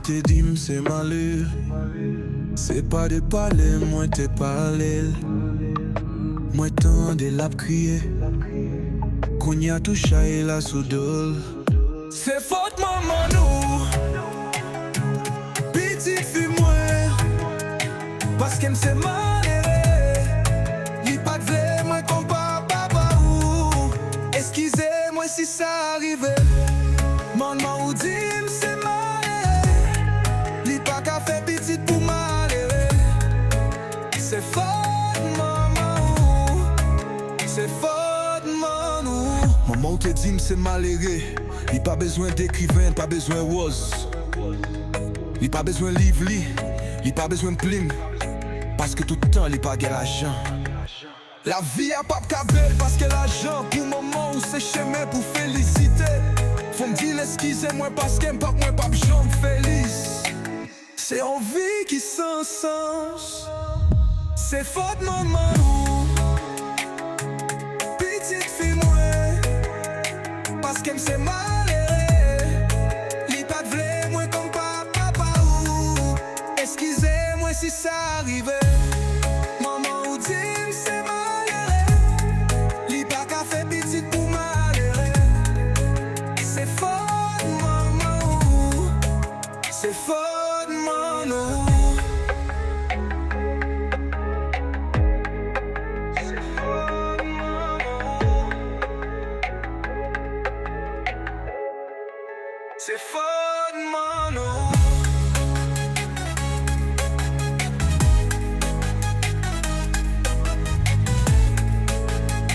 te dim c'est malheur. C'est pas de parler, moi te parler. Moi tende la crier. Qu'on y a touché la soudole. C'est faute maman nous. Petite fille moi. Parce qu'elle s'est malheur. Li pas de vrai moi comme papa ou. Excusez-moi si ça arrive. Maman ou dit c'est malheur. Li pas qu'à faire petite pour malheur. C'est faute maman. C'est faute maman. Maman te dit c'est malheureux. Il pas besoin d'écrivain, pas besoin rose. Il pas besoin livre, il pas besoin de plume. Parce que tout le temps il pas de l'argent. La vie a pas de belle parce que l'argent pour maman ou c'est chemin pour féliciter. Faut me dire excusez-moi parce qu'elle pas moi pas jambe felice. C'est envie qui sans sens. C'est faute maman. Petite fille moi. Parce qu'elle s'est malheur. Li pas de vrai moi comme papa ou. Excusez-moi si ça arrive. Maman ou dit c'est malheur. Li pas qu'à faire petite pour malheur. C'est faute maman. C'est faute maman. C'est faute maman.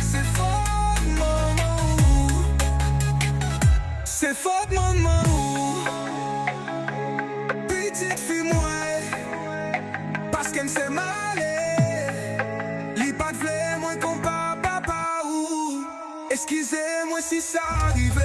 C'est faute maman. C'est faute maman. Petite fille moi. Parce qu'elle s'est malheur. Li pas de vrai moi comme papa ou. Excusez-moi si ça arrive.